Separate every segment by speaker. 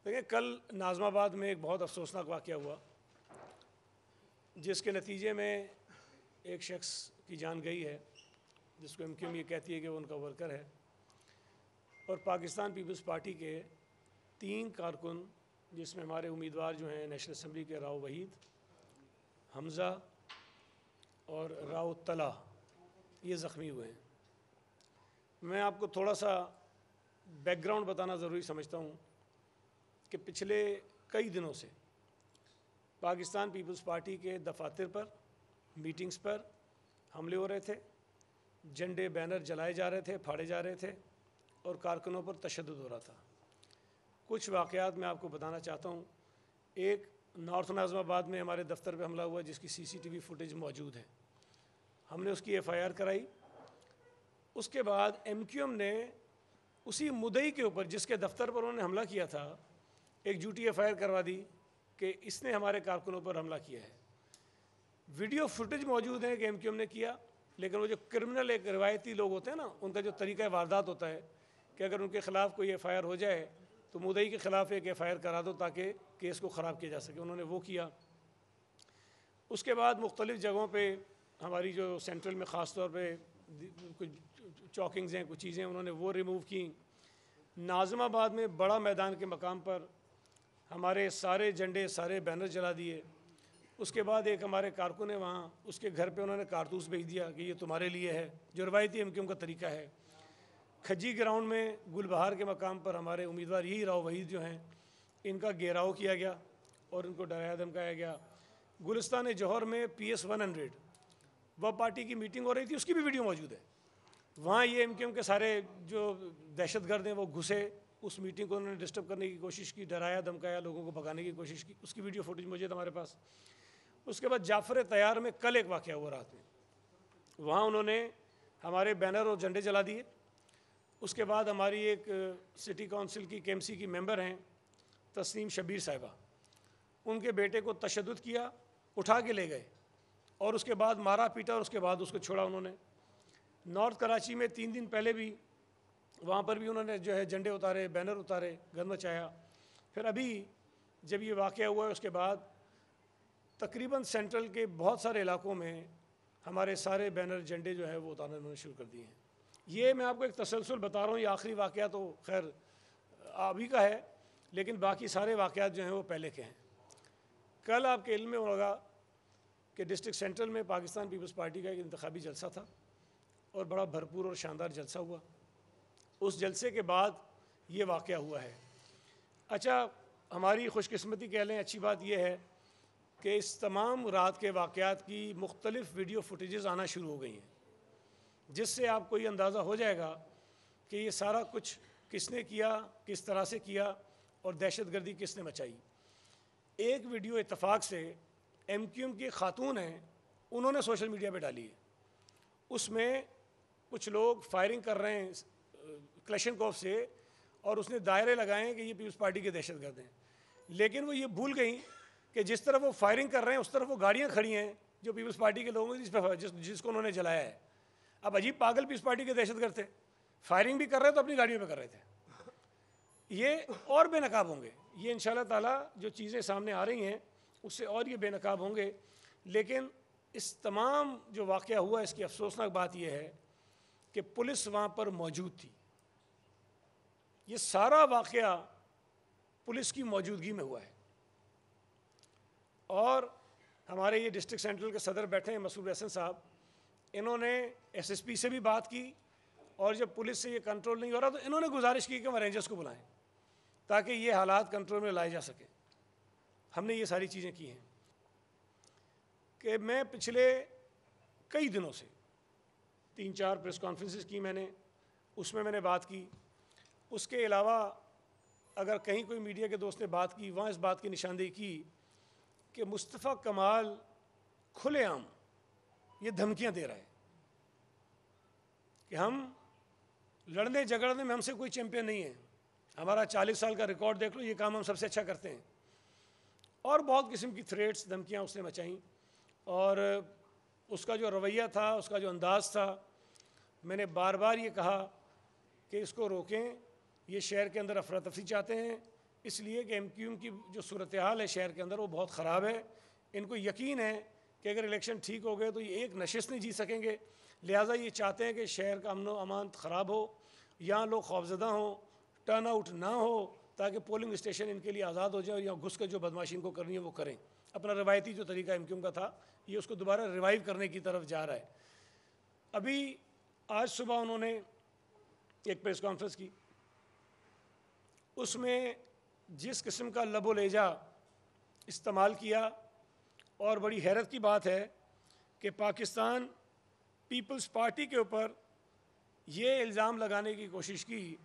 Speaker 1: دیکھیں کل ناظم آباد میں ایک بہت افسوسناک واقعہ ہوا جس کے نتیجے میں ایک شخص کی جان گئی ہے جس کو MQM یہ کہتی ہے کہ وہ ان کا ورکر ہے، اور پاکستان پیپلز پارٹی کے 3 کارکن جس میں ہمارے امیدوار جو ہیں نیشنل اسمبلی کے راؤ وحید، حمزہ اور راؤ طلحہ، یہ زخمی ہوئے ہیں۔ میں آپ کو تھوڑا سا بیک گراؤنڈ بتانا ضروری سمجھتا ہوں کہ پچھلے کئی دنوں سے پاکستان پیپلز پارٹی کے دفاتر پر، میٹنگز پر حملے ہو رہے تھے، جھنڈے بینر جلائے جا رہے تھے، پھاڑے جا رہے تھے اور کارکنوں پر تشدد ہو رہا تھا۔ کچھ واقعات میں آپ کو بتانا چاہتا ہوں۔ ایک نارتھ ناظم آباد میں ہمارے دفتر پہ حملہ ہوا جس کی CCTV فوٹیج موجود ہے، ہم نے اس کی FIR کرائی۔ اس کے بعد MQM نے اسی مدعی کے اوپر جس کے دفتر پر انہوں نے حملہ کیا تھا ایک جھوٹی FIR کروا دی کہ اس نے ہمارے کارکنوں پر حملہ کیا ہے۔ ویڈیو فوٹیج موجود ہیں کہ MQM نے کیا، لیکن وہ جو کرمنل ایک روایتی لوگ ہوتے ہیں نا، ان کا جو طریقہ واردات ہوتا ہے کہ اگر ان کے خلاف کوئی FIR ہو جائے تو مدعی کے خلاف ایک FIR کرا دو تاکہ کیس کو خراب کیا جا سکے، انہوں نے وہ کیا۔ اس کے بعد مختلف جگہوں پہ ہماری جو سینٹرل میں خاص طور پہ کچھ چوکنگز ہیں، کچھ چیزیں انہوں نے وہ ریموو کیں۔ ناظم آباد میں بڑا میدان کے مقام پر ہمارے سارے جھنڈے، سارے بینر جلا دیے۔ اس کے بعد ایک ہمارے کارکن ہے وہاں، اس کے گھر پہ انہوں نے کارتوس بھیج دیا کہ یہ تمہارے لیے ہے، جو روایتی MQM کا طریقہ ہے۔ کھجی گراؤنڈ میں گل بہار کے مقام پر ہمارے امیدوار یہی راؤ وحید جو ہیں، ان کا گھیراؤ کیا گیا اور ان کو ڈرایا دھمکایا گیا۔ گلستان جوہر میں PS 100 وہ پارٹی کی میٹنگ ہو رہی تھی، اس کی بھی ویڈیو موجود ہے۔ وہاں یہ MQM کے سارے جو دہشت گرد ہیں وہ گھسے، اس میٹنگ کو انہوں نے ڈسٹرب کرنے کی کوشش کی، ڈرایا دھمکایا، لوگوں کو بھگانے کی کوشش کی، اس کی ویڈیو فوٹیج موجود ہے ہمارے پاس۔ اس کے بعد جعفر تیار میں کل ایک واقعہ ہوا رات میں، وہاں انہوں نے ہمارے بینر اور جھنڈے جلا دیے۔ اس کے بعد ہماری ایک سٹی کونسل کی KMC کی ممبر ہیں تسنیم شبیر صاحبہ، ان کے بیٹے کو تشدد کیا، اٹھا کے لے گئے اور اس کے بعد مارا پیٹا اور اس کے بعد اس کو چھوڑا انہوں نے۔ نارتھ کراچی میں 3 دن پہلے بھی وہاں پر بھی انہوں نے جو ہے جھنڈے اتارے، بینر اتارے، گند مچایا۔ پھر ابھی جب یہ واقعہ ہوا ہے اس کے بعد تقریباً سینٹرل کے بہت سارے علاقوں میں ہمارے سارے بینر جھنڈے جو ہے وہ اتارنا انہوں نے شروع کر دیے ہیں۔ یہ میں آپ کو ایک تسلسل بتا رہا ہوں، یہ آخری واقعہ تو خیر ابھی کا ہے، لیکن باقی سارے واقعات جو ہیں وہ پہلے کے ہیں۔ کل آپ کے علم میں ہوگا کہ ڈسٹرکٹ سینٹرل میں پاکستان پیپلز پارٹی کا ایک انتخابی جلسہ تھا اور بڑا بھرپور اور شاندار جلسہ ہوا۔ اس جلسے کے بعد یہ واقعہ ہوا ہے۔ اچھا، ہماری خوش قسمتی کہہ لیں، اچھی بات یہ ہے کہ اس تمام رات کے واقعات کی مختلف ویڈیو فوٹیجز آنا شروع ہو گئی ہیں، جس سے آپ کو یہ اندازہ ہو جائے گا کہ یہ سارا کچھ کس نے کیا، کس طرح سے کیا اور دہشت گردی کس نے مچائی۔ ایک ویڈیو اتفاق سے MQM کی خاتون ہیں، انہوں نے سوشل میڈیا پہ ڈالی ہے۔ اس میں کچھ لوگ فائرنگ کر رہے ہیں کلشنکوف سے اور اس نے دائرے لگائے ہیں کہ یہ پیپلز پارٹی کے دہشت گرد ہیں، لیکن وہ یہ بھول گئیں کہ جس طرف وہ فائرنگ کر رہے ہیں اس طرف وہ گاڑیاں کھڑی ہیں جو پیپلز پارٹی کے لوگوں جس کو انہوں نے جلایا ہے۔ اب عجیب پاگل پیپلز پارٹی کے دہشت گرد تھے، فائرنگ بھی کر رہے تو اپنی گاڑیوں پہ کر رہے تھے۔ یہ اور بے نقاب ہوں گے، یہ انشاءاللہ تعالیٰ جو چیزیں سامنے آ رہی ہیں اس سے اور یہ بے نقاب ہوں گے۔ لیکن اس تمام جو واقعہ ہوا اس کی افسوسناک بات یہ ہے کہ پولیس وہاں پر موجود تھی۔ یہ سارا واقعہ پولیس کی موجودگی میں ہوا ہے، اور ہمارے یہ ڈسٹرکٹ سینٹرل کے صدر بیٹھے ہیں مسعود حسن صاحب، انہوں نے SSP سے بھی بات کی، اور جب پولیس سے یہ کنٹرول نہیں ہو رہا تو انہوں نے گزارش کی کہ ہم رینجرز کو بلائیں تاکہ یہ حالات کنٹرول میں لائے جا سکیں۔ ہم نے یہ ساری چیزیں کی ہیں کہ میں پچھلے کئی دنوں سے 3-4 پریس کانفرنسز کی میں نے، اس میں نے بات کی۔ اس کے علاوہ اگر کہیں کوئی میڈیا کے دوست نے بات کی، وہاں اس بات کی نشاندہی کی کہ مصطفیٰ کمال کھلے عام یہ دھمکیاں دے رہا ہے کہ ہم لڑنے جھگڑنے میں ہم سے کوئی چیمپئن نہیں ہے، ہمارا 40 سال کا ریکارڈ دیکھ لو، یہ کام ہم سب سے اچھا کرتے ہیں، اور بہت قسم کی تھریٹس، دھمکیاں اس نے مچائیں۔ اور اس کا جو رویہ تھا، اس کا جو انداز تھا، میں نے بار بار یہ کہا کہ اس کو روکیں، یہ شہر کے اندر افراتفری چاہتے ہیں، اس لیے کہ ایم کیو ایم کی جو صورتحال ہے شہر کے اندر وہ بہت خراب ہے. ان کو یقین ہے کہ اگر الیکشن ٹھیک ہو گئے تو یہ ایک نشست نہیں جیت سکیں گے. لہٰذا یہ چاہتے ہیں کہ شہر کا امن و امان خراب ہو, یہاں لوگ خوفزدہ ہوں, ٹرن آؤٹ نہ ہو, تاکہ پولنگ اسٹیشن ان کے لیے آزاد ہو جائے اور یہاں گھس کر جو بدماشی ان کو کرنی ہے وہ کریں. اپنا روایتی جو طریقہ ایم کیو ایم کا تھا یہ اس کو دوبارہ ریوائیو کرنے کی طرف جا رہا ہے. ابھی آج صبح انہوں نے ایک پریس کانفرنس کی, اس میں جس قسم کا لب و لہجہ استعمال کیا, اور بڑی حیرت کی بات ہے کہ پاکستان پیپلز پارٹی کے اوپر یہ الزام لگانے کی کوشش کی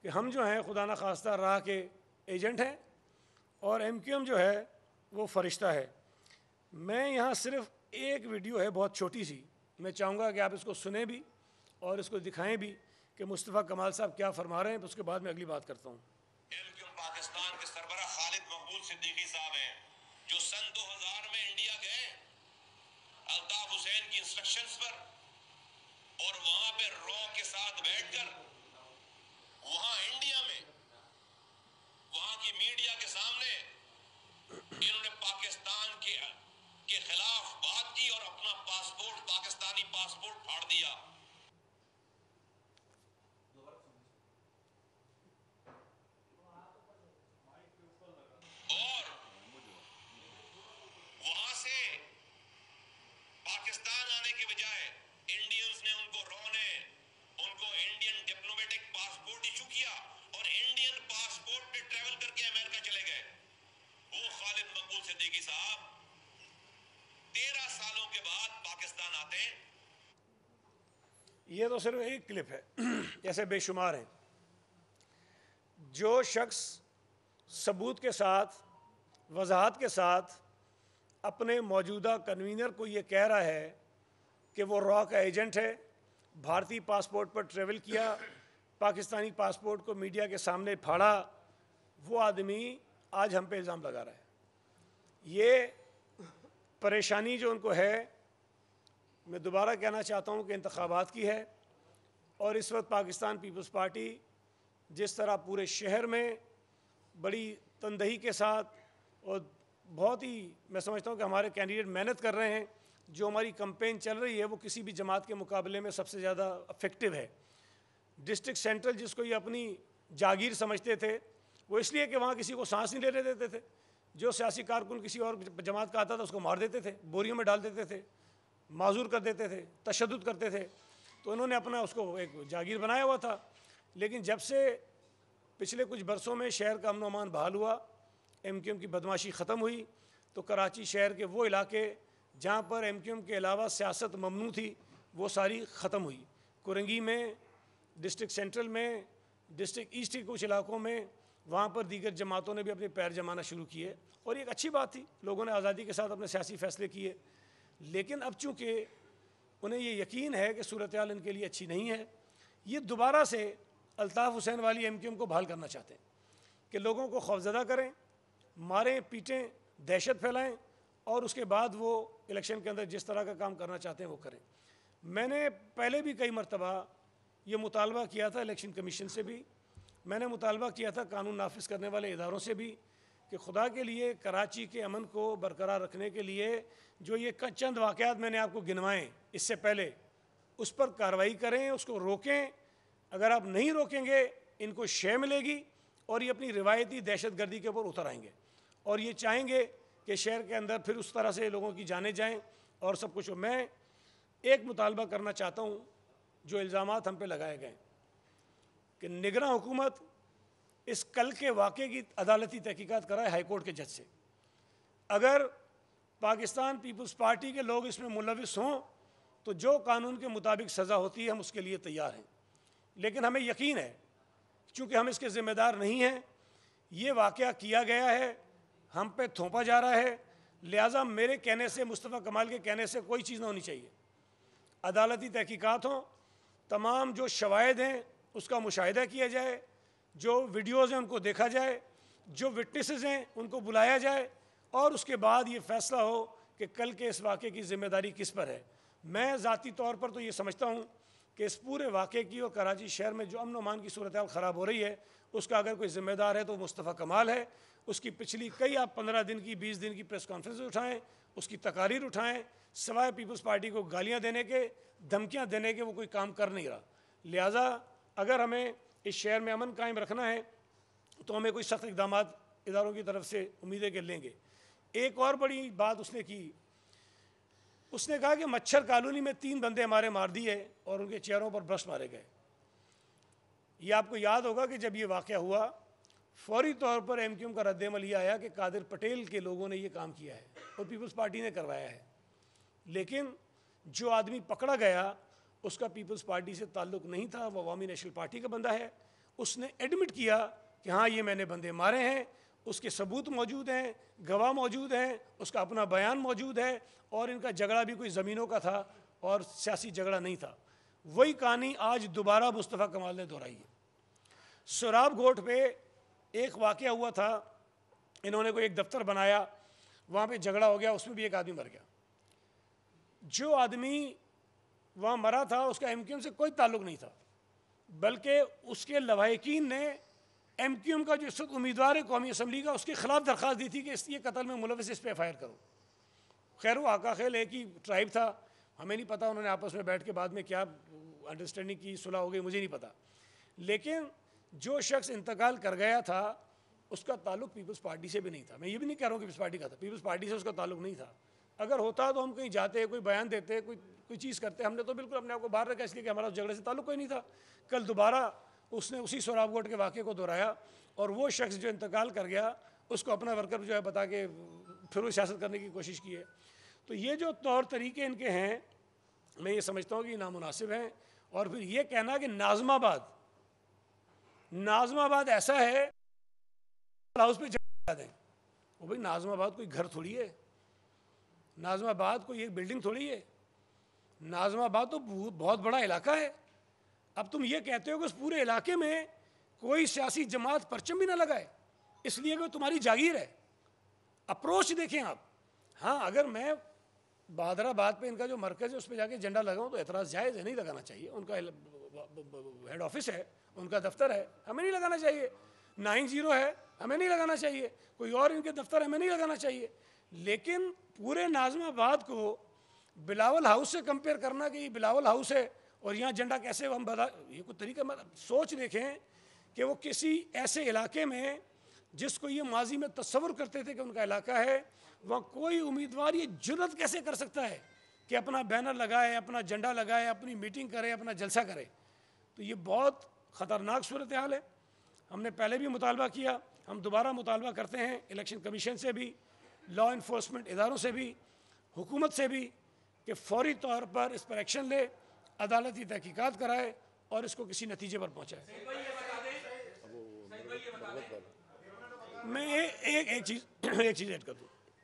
Speaker 1: کہ ہم جو ہیں خدا نخواستہ راہ کے ایجنٹ ہیں اور ایم کیو ایم جو ہے وہ فرشتہ ہے. میں یہاں صرف ایک ویڈیو ہے بہت چھوٹی سی, میں چاہوں گا کہ آپ اس کو سنیں بھی اور اس کو دکھائیں بھی کہ مصطفیٰ کمال صاحب کیا فرما رہے ہیں, اس کے بعد میں اگلی بات کرتا ہوں.
Speaker 2: ایم کیو ایم پاکستان کے سربراہ خالد مقبول صدیقی صاحب ہیں جو سن 2000 میں انڈیا گئے الطاف حسین کی انسٹرکشنز پر, اور وہاں پہ رو کے ساتھ بیٹھ کر وہاں انڈیا میں وہاں کی میڈیا کے سامنے انہوں نے پاکستان کے خلاف بات کی اور اپنا پاسپورٹ, پاکستانی پاسپورٹ پھاڑ دیا. اور وہاں سے پاکستان آنے کے بجائے انڈینز نے ان کو انڈین ڈپلومیٹک پاسپورٹ ایشو کیا اور انڈین پاسپورٹ پہ ٹریول کر کے امریکہ چلے گئے. وہ خالد مقبول صدیقی صاحب 13 سالوں کے بعد پاکستان آتے ہیں.
Speaker 1: یہ تو صرف ایک کلپ ہے, ایسے بے شمار ہیں. جو شخص ثبوت کے ساتھ, وضاحت کے ساتھ اپنے موجودہ کنوینر کو یہ کہہ رہا ہے کہ وہ را کا ایجنٹ ہے, بھارتی پاسپورٹ پر ٹریول کیا, پاکستانی پاسپورٹ کو میڈیا کے سامنے پھاڑا, وہ آدمی آج ہم پہ الزام لگا رہا ہے. یہ پریشانی جو ان کو ہے, میں دوبارہ کہنا چاہتا ہوں کہ انتخابات کی ہے, اور اس وقت پاکستان پیپلز پارٹی جس طرح پورے شہر میں بڑی تندہی کے ساتھ, اور بہت ہی میں سمجھتا ہوں کہ ہمارے کینڈیڈیٹ محنت کر رہے ہیں, جو ہماری کمپین چل رہی ہے وہ کسی بھی جماعت کے مقابلے میں سب سے زیادہ افیکٹو ہے. ڈسٹرکٹ سینٹرل جس کو یہ اپنی جاگیر سمجھتے تھے, وہ اس لیے کہ وہاں کسی کو سانس نہیں لینے دیتے تھے. جو سیاسی کارکن کسی اور جماعت کا آتا تھا اس کو مار دیتے تھے, بوریوں میں ڈال دیتے تھے, معذور کر دیتے تھے, تشدد کرتے تھے. تو انہوں نے اپنا اس کو ایک جاگیر بنایا ہوا تھا. لیکن جب سے پچھلے کچھ برسوں میں شہر کا امن و امان بحال ہوا, ایم کیو ایم کی بدماشی ختم ہوئی, تو کراچی شہر کے وہ علاقے جہاں پر ایم کیو ایم کے علاوہ سیاست ممنوع تھی وہ ساری ختم ہوئی. کرنگی میں, ڈسٹرکٹ سینٹرل میں, ڈسٹرکٹ ایسٹ کے کچھ علاقوں میں, وہاں پر دیگر جماعتوں نے بھی اپنے پیر جمانا شروع کیے, اور یہ ایک اچھی بات تھی, لوگوں نے آزادی کے ساتھ اپنے سیاسی فیصلے کیے. لیکن اب چونکہ انہیں یہ یقین ہے کہ صورتحال ان کے لیے اچھی نہیں ہے, یہ دوبارہ سے الطاف حسین والی ایم کیو ایم کو بحال کرنا چاہتے ہیں کہ لوگوں کو خوفزدہ کریں, ماریں, پیٹیں, دہشت پھیلائیں, اور اس کے بعد وہ الیکشن کے اندر جس طرح کا کام کرنا چاہتے ہیں وہ کریں. میں نے پہلے بھی کئی مرتبہ یہ مطالبہ کیا تھا, الیکشن کمیشن سے بھی میں نے مطالبہ کیا تھا, قانون نافذ کرنے والے اداروں سے بھی, کہ خدا کے لیے کراچی کے امن کو برقرار رکھنے کے لیے جو یہ چند واقعات میں نے آپ کو گنوائے اس سے پہلے, اس پر کارروائی کریں, اس کو روکیں. اگر آپ نہیں روکیں گے ان کو شے ملے گی اور یہ اپنی روایتی دہشت گردی کے اوپر اتر آئیں گے, اور یہ چاہیں گے کہ شہر کے اندر پھر اس طرح سے لوگوں کی جانیں جائیں اور سب کچھ. میں ایک مطالبہ کرنا چاہتا ہوں, جو الزامات ہم پہ لگائے گئے کہ نگراں حکومت اس کل کے واقعے کی عدالتی تحقیقات کرائے ہائی کورٹ کے جج سے. اگر پاکستان پیپلز پارٹی کے لوگ اس میں ملوث ہوں تو جو قانون کے مطابق سزا ہوتی ہے ہم اس کے لیے تیار ہیں. لیکن ہمیں یقین ہے چونکہ ہم اس کے ذمہ دار نہیں ہیں, یہ واقعہ کیا گیا ہے, ہم پہ تھوپا جا رہا ہے, لہٰذا میرے کہنے سے, مصطفیٰ کمال کے کہنے سے کوئی چیز نہ ہونی چاہیے. عدالتی تحقیقات ہوں, تمام جو شواہد ہیں اس کا مشاہدہ کیا جائے, جو ویڈیوز ہیں ان کو دیکھا جائے, جو وٹنسز ہیں ان کو بلایا جائے, اور اس کے بعد یہ فیصلہ ہو کہ کل کے اس واقعے کی ذمہ داری کس پر ہے. میں ذاتی طور پر تو یہ سمجھتا ہوں کہ اس پورے واقعے کی اور کراچی شہر میں جو امن و امان کی صورتحال خراب ہو رہی ہے اس کا اگر کوئی ذمہ دار ہے تو مصطفیٰ کمال ہے. اس کی پچھلی کئی آپ 15 دن کی 20 دن کی پریس کانفرنس اٹھائیں, اس کی تقاریر اٹھائیں, سوائے پیپلز پارٹی کو گالیاں دینے کے, دھمکیاں دینے کے وہ کوئی کام کر نہیں رہا. لہٰذا اگر ہمیں اس شہر میں امن قائم رکھنا ہے تو ہمیں کوئی سخت اقدامات اداروں کی طرف سے امیدیں کہ لیں گے. ایک اور بڑی بات اس نے کی, اس نے کہا کہ مچھر کالونی میں 3 بندے ہمارے مار دیے اور ان کے چہروں پر برش مارے گئے. یہ آپ کو یاد ہوگا کہ جب یہ واقعہ ہوا فوری طور پر ایم کیو ایم کا رد عمل یہ آیا کہ قادر پٹیل کے لوگوں نے یہ کام کیا ہے اور پیپلز پارٹی نے کروایا ہے. لیکن جو آدمی پکڑا گیا اس کا پیپلز پارٹی سے تعلق نہیں تھا, وہ عوامی نیشنل پارٹی کا بندہ ہے. اس نے ایڈمٹ کیا کہ ہاں یہ میں نے بندے مارے ہیں, اس کے ثبوت موجود ہیں, گواہ موجود ہیں, اس کا اپنا بیان موجود ہے, اور ان کا جھگڑا بھی کوئی زمینوں کا تھا اور سیاسی جھگڑا نہیں تھا. وہی کہانی آج دوبارہ مصطفیٰ کمال نے دہرائی ہے. سراب گھوٹ پہ ایک واقعہ ہوا تھا, انہوں نے کوئی ایک دفتر بنایا, وہاں پہ جھگڑا ہو گیا, اس میں بھی ایک آدمی مر گیا. جو آدمی وہاں مرا تھا اس کا ایم کیو ایم سے کوئی تعلق نہیں تھا, بلکہ اس کے لواحقین نے ایم کیو ایم کا جو اس وقت امیدوار ہے قومی اسمبلی کا, اس کے خلاف درخواست دی تھی کہ یہ قتل میں ملوث, اس پہ ایف آئی آر کرو. خیر وہ آقا خیل ایک ہی ٹرائب تھا, ہمیں نہیں پتا انہوں نے آپس میں بیٹھ کے بعد میں کیا انڈرسٹینڈنگ کی, صلح ہو گئی, مجھے نہیں پتا. لیکن جو شخص انتقال کر گیا تھا اس کا تعلق پیپلز پارٹی سے بھی نہیں تھا. میں یہ بھی نہیں کہہ رہا ہوں کہ پیپلز پارٹی کا تھا, پیپلز پارٹی سے اس کا تعلق نہیں تھا. اگر ہوتا تو ہم کہیں جاتے, کوئی بیان دیتے, کوئی چیز کرتے. ہم نے تو بالکل اپنے آپ کو باہر رکھا اس لیے کہ ہمارا اس جھگڑے سے تعلق کوئی نہیں تھا. کل دوبارہ اس نے اسی سوراب گھوٹ کے واقعے کو دہرایا, اور وہ شخص جو انتقال کر گیا اس کو اپنا ورکر جو ہے بتا کے پھر وہ سیاست کرنے کی کوشش کی ہے. تو یہ جو طور طریقے ان کے ہیں, میں یہ سمجھتا ہوں کہ نامناسب ہیں. اور پھر یہ کہنا کہ ناظم آباد ایسا ہے ہاؤس پہ جا دیں, وہ بھائی ناظم آباد کوئی گھر تھوڑی ہے, ناظم آباد کوئی ایک بلڈنگ تھوڑی ہے, ناظم آباد تو بہت بڑا علاقہ ہے. اب تم یہ کہتے ہو کہ اس پورے علاقے میں کوئی سیاسی جماعت پرچم بھی نہ لگائے اس لیے کہ تمہاری جاگیر ہے. اپروچ دیکھیں آپ. ہاں اگر میں بہادر آباد پہ ان کا جو مرکز ہے اس پہ جا کے جھنڈا لگاؤں تو اعتراض جائز ہے, نہیں لگانا چاہیے. ان کا ہیڈ آفس ہے, ان کا دفتر ہے, ہمیں نہیں لگانا چاہیے. 90 ہے, ہمیں نہیں لگانا چاہیے. کوئی اور ان کے دفتر ہمیں نہیں لگانا چاہیے. لیکن پورے ناظم آباد کو بلاول ہاؤس سے کمپیئر کرنا کہ یہ بلاول ہاؤس ہے اور یہاں جھنڈا کیسے ہم یہ کوئی طریقہ, سوچ دیکھیں کہ وہ کسی ایسے علاقے میں جس کو یہ ماضی میں تصور کرتے تھے کہ ان کا علاقہ ہے, وہاں کوئی امیدوار یہ جرت کیسے کر سکتا ہے کہ اپنا بینر لگائے, اپنا جھنڈا لگائے, اپنی میٹنگ کرے, اپنا جلسہ کرے. تو یہ بہت خطرناک صورتحال ہے. ہم نے پہلے بھی مطالبہ کیا, ہم دوبارہ مطالبہ کرتے ہیں الیکشن کمیشن سے بھی, لا انفورسمنٹ اداروں سے بھی, حکومت سے بھی, کہ فوری طور پر اس پر ایکشن لے, عدالتی تحقیقات کرائے اور اس کو کسی نتیجے پر پہنچائے. میں ایک چیز ایڈ کر دوں.